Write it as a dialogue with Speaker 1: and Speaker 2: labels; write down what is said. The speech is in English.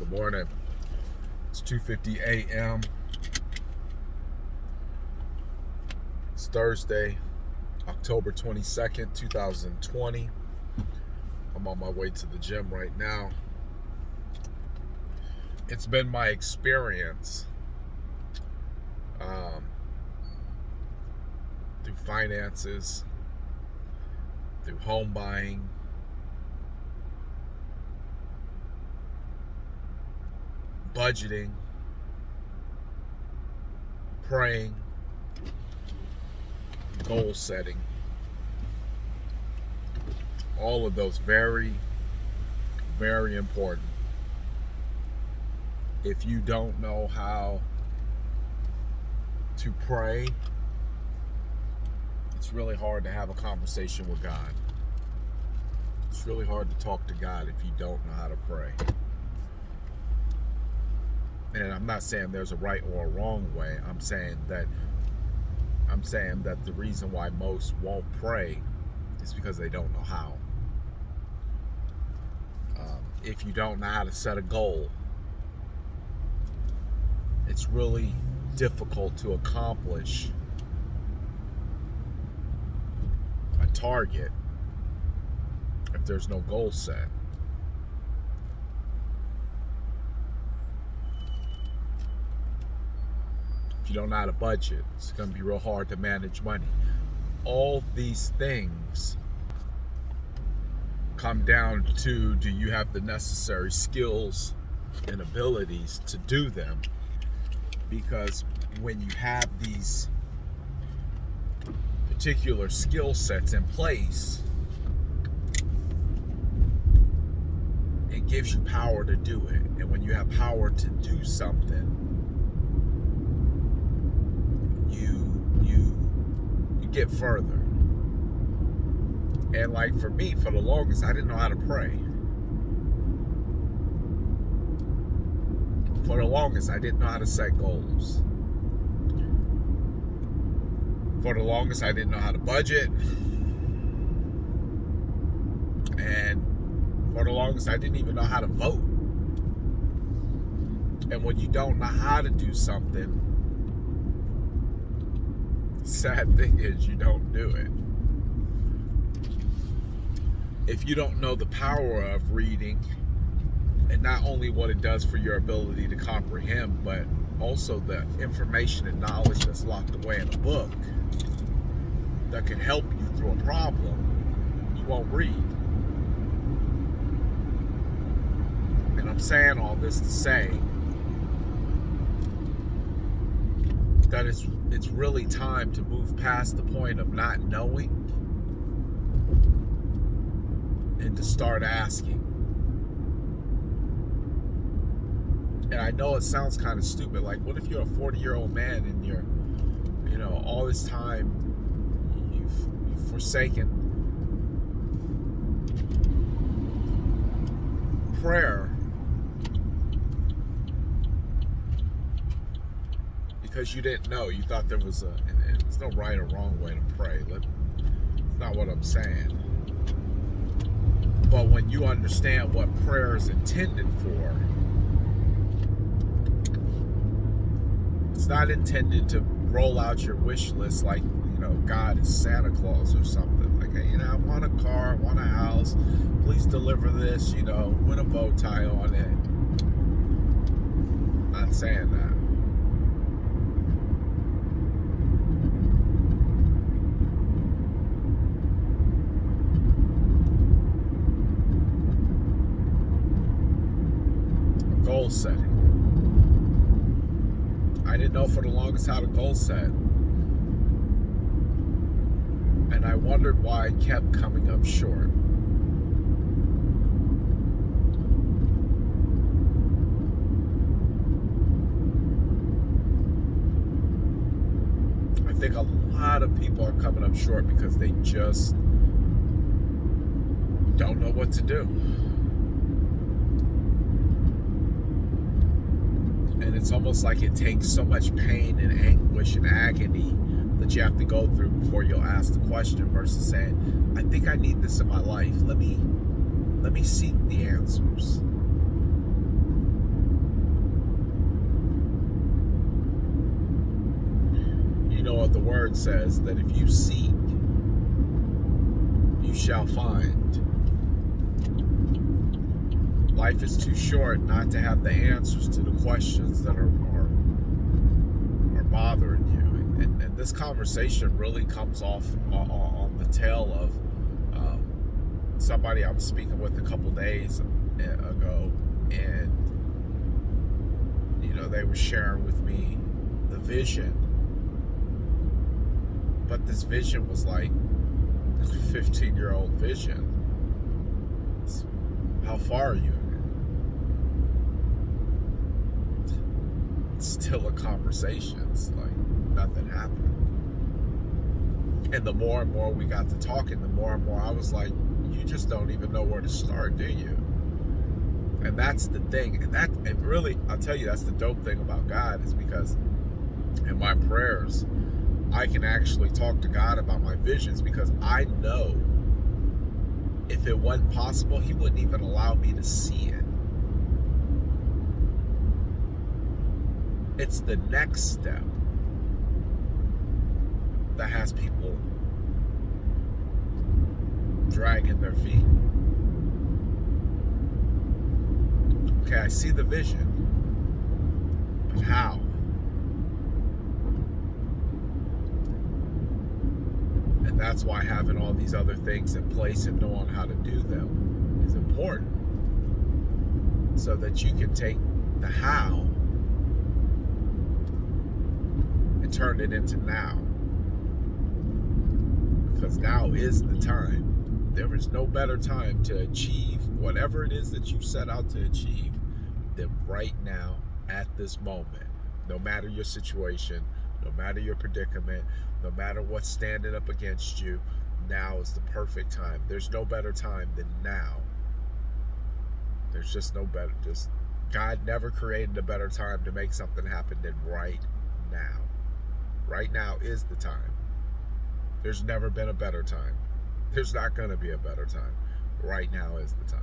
Speaker 1: Good morning. It's 2:50 a.m. It's Thursday, October 22nd, 2020. I'm on my way to the gym right now. It's been my experience through finances, through home buying, budgeting, praying, goal setting. All of those very, very important. If you don't know how to pray, it's really hard to have a conversation with God. It's really hard to talk to God if you don't know how to pray. And I'm not saying there's a right or a wrong way. I'm saying that the reason why most won't pray is because they don't know how. If you don't know how to set a goal, it's really difficult to accomplish a target if there's no goal set. If you don't know how to budget, it's going to be real hard to manage money. All these things come down to, do you have the necessary skills and abilities to do them? Because when you have these particular skill sets in place, it gives you power to do it. And when you have power to do something, you get further. And like for me, for the longest, I didn't know how to pray. For the longest, I didn't know how to set goals. For the longest, I didn't know how to budget. And for the longest, I didn't even know how to vote. And when you don't know how to do something, the sad thing is you don't do it. If you don't know the power of reading, and not only what it does for your ability to comprehend, but also the information and knowledge that's locked away in a book that can help you through a problem, you won't read. And I'm saying all this to say that it's really time to move past the point of not knowing and to start asking. And I know it sounds kind of stupid. Like, what if you're a 40-year-old man and you're, all this time you've forsaken prayer because you didn't know. You thought there was and there's no right or wrong way to pray. That's not what I'm saying. But when you understand what prayer is intended for, it's not intended to roll out your wish list like, God is Santa Claus or something. Like, hey, I want a car, I want a house, please deliver this, with a bow tie on it. Not saying that. Goal setting. I didn't know for the longest how to goal set. And I wondered why I kept coming up short. I think a lot of people are coming up short because they just don't know what to do. And it's almost like it takes so much pain and anguish and agony that you have to go through before you'll ask the question, versus saying, I think I need this in my life. Let me seek the answers. word says that if you seek, you shall find. Life is too short not to have the answers to the questions that are bothering you. And this conversation really comes off on the tail of somebody I was speaking with a couple days ago, and they were sharing with me the vision, but this vision was like a 15-year-old vision. How far are you in it? It's still a conversation. It's like nothing happened. And the more and more we got to talking, the more and more I was like, you just don't even know where to start, do you? And that's the thing. And really, I'll tell you, that's the dope thing about God, is because in my prayers, I can actually talk to God about my visions, because I know if it wasn't possible, He wouldn't even allow me to see it. It's the next step that has people dragging their feet. Okay, I see the vision, but how? And that's why having all these other things in place and knowing how to do them is important, so that you can take the how and turn it into now. Because now is the time. There is no better time to achieve whatever it is that you set out to achieve than right now, at this moment. No matter your situation, no matter your predicament, no matter what's standing up against you, now is the perfect time. There's no better time than now. There's just no better. God never created a better time to make something happen than right now. Right now is the time. There's never been a better time. There's not going to be a better time. Right now is the time.